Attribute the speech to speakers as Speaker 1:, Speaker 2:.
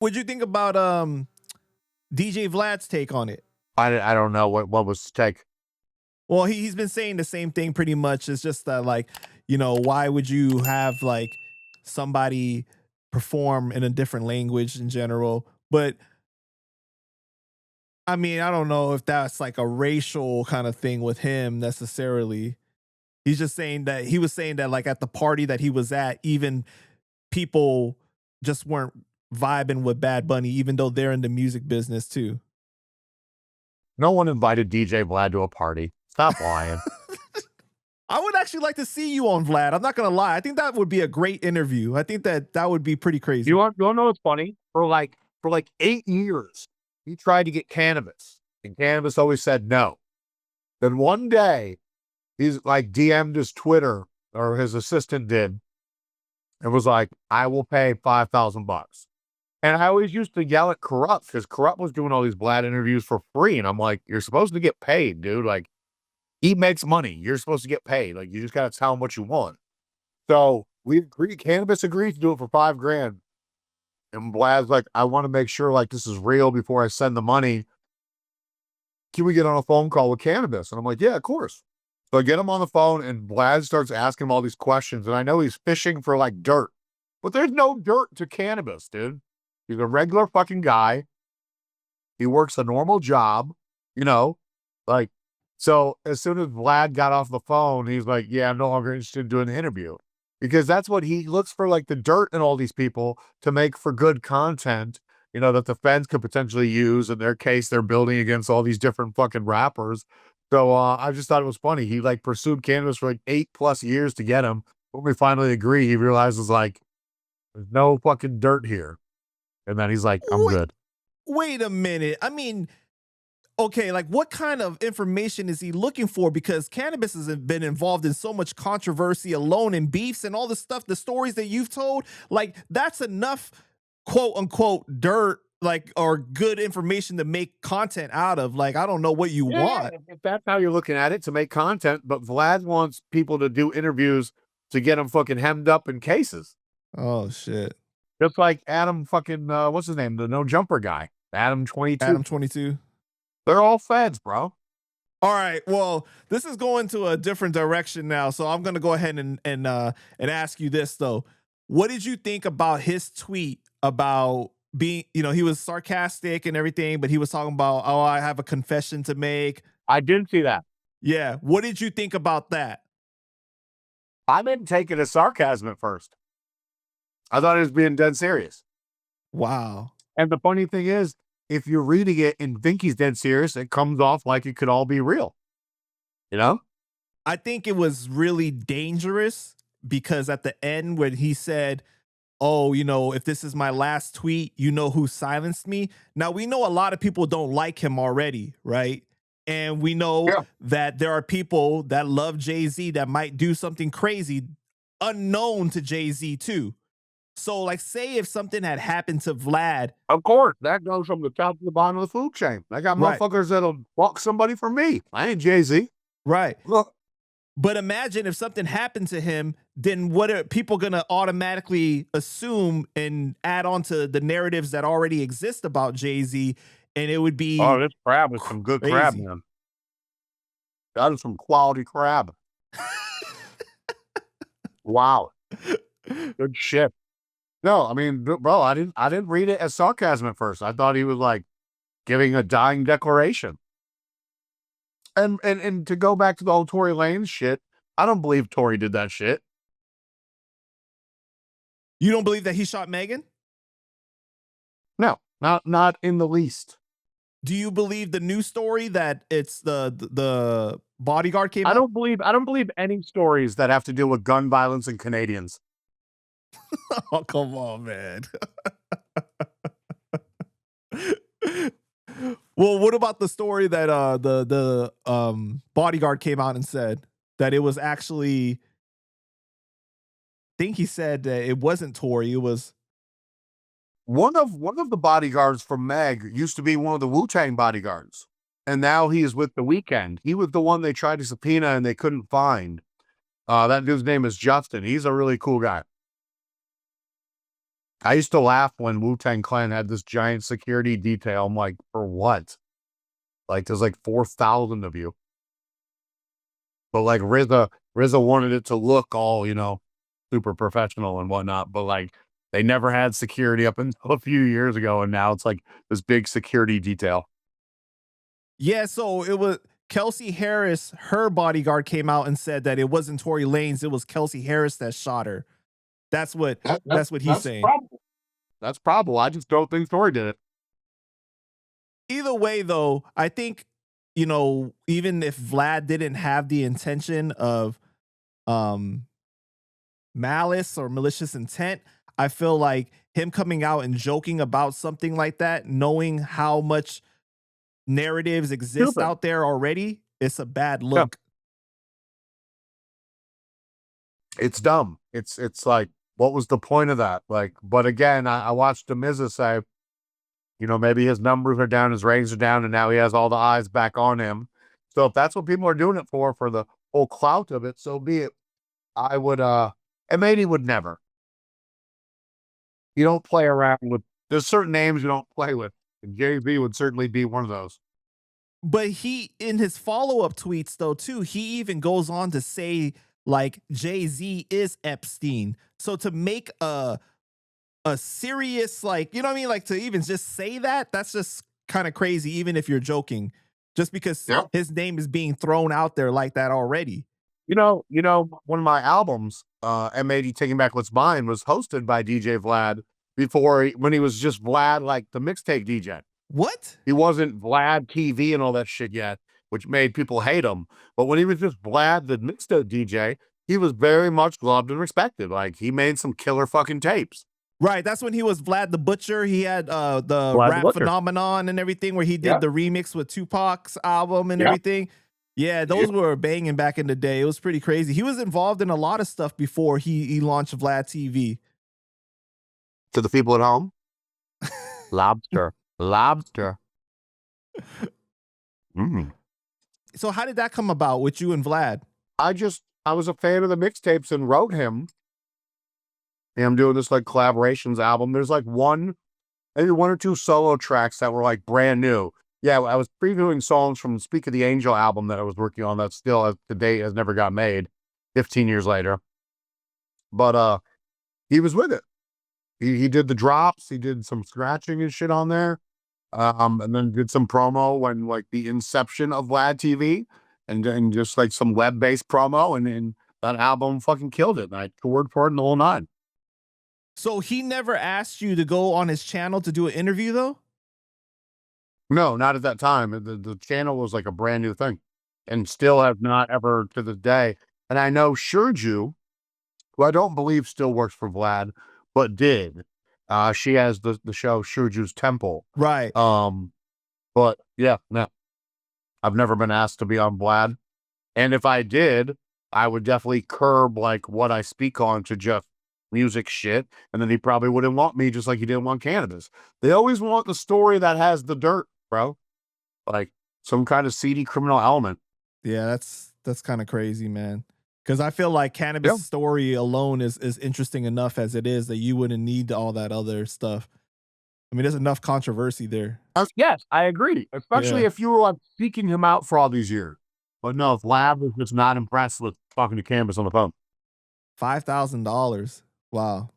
Speaker 1: What'd you think about DJ Vlad's take on it?
Speaker 2: I don't know what was the take.
Speaker 1: Well, he's been saying the same thing pretty much. It's just that, like, you know, why would you have like somebody perform in a different language in general? But I mean, I don't know if that's like a racial kind of thing with him necessarily. He's just saying that he was saying that like at the party that he was at, even people just weren't vibing with Bad Bunny, even though they're in the music business too.
Speaker 2: No one invited DJ Vlad to a party. Stop lying.
Speaker 1: I would actually like to see you on Vlad. I'm not gonna lie. I think that would be a great interview. I think that would be pretty crazy.
Speaker 2: You want to know what's funny? For like 8 years, he tried to get Canibus, and Canibus always said no. Then one day, he's like DM'd his Twitter, or his assistant did, and was like, "I will pay $5,000." And I always used to yell at Corrupt because Corrupt was doing all these Vlad interviews for free, and I'm like, "You're supposed to get paid, dude. Like, he makes money. You're supposed to get paid. Like, you just gotta tell him what you want." So we agreed. Canibus agreed to do it for $5,000. And Vlad's like, "I want to make sure like this is real before I send the money. Can we get on a phone call with Canibus?" And I'm like, "Yeah, of course." So I get him on the phone, and Vlad starts asking him all these questions. And I know he's fishing for like dirt, but there's no dirt to Canibus, dude. He's a regular fucking guy. He works a normal job, you know, like. So as soon as Vlad got off the phone, he's like, "Yeah, I'm no longer interested in doing the interview." Because that's what he looks for, like the dirt in all these people to make for good content, you know, that the feds could potentially use. In their case, they're building against all these different fucking rappers. So I just thought it was funny. He like pursued Canibus for like 8+ years to get him. When we finally agree, he realizes like, there's no fucking dirt here. And then he's like, "I'm good."
Speaker 1: Wait a minute. I mean, okay, like what kind of information is he looking for? Because Canibus has been involved in so much controversy alone and beefs and all the stuff, the stories that you've told, like that's enough quote unquote dirt, like, or good information to make content out of. Like, I don't know what you want.
Speaker 2: If that's how you're looking at it, to make content, but Vlad wants people to do interviews to get them fucking hemmed up in cases.
Speaker 1: Oh shit.
Speaker 2: Just like Adam fucking, what's his name? The no jumper guy. Adam 22.
Speaker 1: Adam 22.
Speaker 2: They're all feds, bro.
Speaker 1: All right. Well, this is going to a different direction now. So I'm gonna go ahead and ask you this though. What did you think about his tweet about being, you know, he was sarcastic and everything, but he was talking about, "Oh, I have a confession to make."
Speaker 2: I didn't see that.
Speaker 1: Yeah. What did you think about that?
Speaker 2: I didn't take it as sarcasm at first. I thought he was being dead serious.
Speaker 1: Wow.
Speaker 2: And the funny thing is, if you're reading it and think he's dead serious, it comes off like it could all be real. You know?
Speaker 1: I think it was really dangerous because at the end when he said, "Oh, you know, if this is my last tweet, you know who silenced me." Now, we know a lot of people don't like him already, right? And we know that there are people that love Jay-Z that might do something crazy unknown to Jay-Z too. So, like, say if something had happened to Vlad.
Speaker 2: Of course, that goes from the top to the bottom of the food chain. I got motherfuckers that'll walk somebody for me. I ain't Jay-Z.
Speaker 1: Right.
Speaker 2: Look.
Speaker 1: But imagine if something happened to him, then what are people going to automatically assume and add on to the narratives that already exist about Jay-Z? And it would be,
Speaker 2: "Oh, this crab is some good crab, man. That is some quality crab." Wow. Good shit. No, I mean, bro, I didn't read it as sarcasm at first. I thought he was like giving a dying declaration. And to go back to the whole Tory Lanez shit, I don't believe Tory did that shit.
Speaker 1: You don't believe that he shot Megan?
Speaker 2: No, not in the least.
Speaker 1: Do you believe the new story that it's the bodyguard came out?
Speaker 2: I don't believe any stories that have to deal with gun violence and Canadians.
Speaker 1: Oh, come on, man. Well, what about the story that the bodyguard came out and said that it was actually, I think he said that it wasn't Tory, it was
Speaker 2: one of the bodyguards from Meg used to be one of the Wu-Tang bodyguards, and now he is with The Weeknd. He was the one they tried to subpoena and they couldn't find. That dude's name is Justin. He's a really cool guy. I used to laugh when Wu-Tang Clan had this giant security detail. I'm like, for what? Like, there's like 4,000 of you. But like RZA wanted it to look all, super professional and whatnot. But like, they never had security up until a few years ago. And now it's like this big security detail.
Speaker 1: Yeah, so it was Kelsey Harris, her bodyguard came out and said that it wasn't Tory Lanez, it was Kelsey Harris that shot her. That's what he's saying.
Speaker 2: Probable. That's probable. I just don't think Tory did it.
Speaker 1: Either way, though, I think, even if Vlad didn't have the intention of malice or malicious intent, I feel like him coming out and joking about something like that, knowing how much narratives exist out there already, it's a bad look.
Speaker 2: Yeah. It's dumb. It's like, what was the point of that? Like, but again, I watched Demiza say, maybe his numbers are down, his ratings are down, and now he has all the eyes back on him. So if that's what people are doing it for the whole clout of it, so be it. I would, M80 would never. You don't play around with, there's certain names you don't play with. And Jay-Z would certainly be one of those.
Speaker 1: But he, in his follow-up tweets, though, too, he even goes on to say, like, Jay-Z is Epstein. So to make a serious, like, you know what I mean? Like, to even just say that, that's just kind of crazy, even if you're joking, just because his name is being thrown out there like that already.
Speaker 2: One of my albums, M80 Taking Back What's Mine, was hosted by DJ Vlad when he was just Vlad, like the mixtape DJ.
Speaker 1: What?
Speaker 2: He wasn't Vlad TV and all that shit yet, which made people hate him. But when he was just Vlad, the mixtape DJ, he was very much loved and respected. Like, he made some killer fucking tapes.
Speaker 1: Right. That's when he was Vlad the Butcher. He had the Vlad Rap Phenomenon and everything, where he did the remix with Tupac's album and everything. Yeah, those were banging back in the day. It was pretty crazy. He was involved in a lot of stuff before he launched Vlad TV.
Speaker 2: To the people at home, lobster.
Speaker 1: So how did that come about with you and Vlad?
Speaker 2: I was a fan of the mixtapes and wrote him. And I'm doing this like collaborations album. There's like maybe one or two solo tracks that were like brand new. Yeah, I was previewing songs from Speak of the Angel album that I was working on that still to date has never got made 15 years later. But he was with it. He did the drops, he did some scratching and shit on there. And then did some promo when like the inception of Vlad TV and just like some web-based promo, and that album fucking killed it. And I toured for it in the whole nine.
Speaker 1: So he never asked you to go on his channel to do an interview, though?
Speaker 2: No, not at that time. The channel was like a brand new thing, and still have not ever to this day. And I know Shurju, who I don't believe still works for Vlad, but did. She has the show Shurju's Temple.
Speaker 1: Right.
Speaker 2: But yeah, no. I've never been asked to be on Vlad. And if I did, I would definitely curb like what I speak on to just music shit, and then he probably wouldn't want me, just like he didn't want Canibus. They always want the story that has the dirt, bro. Like some kind of seedy criminal element.
Speaker 1: Yeah, that's kind of crazy, man. Because I feel like Canibus' story alone is interesting enough as it is that you wouldn't need all that other stuff. I mean, there's enough controversy there.
Speaker 2: Yes, I agree. Especially if you were like seeking him out for all these years. But no, if Vlad was just not impressed with talking to Canibus on the phone.
Speaker 1: $5,000. Wow.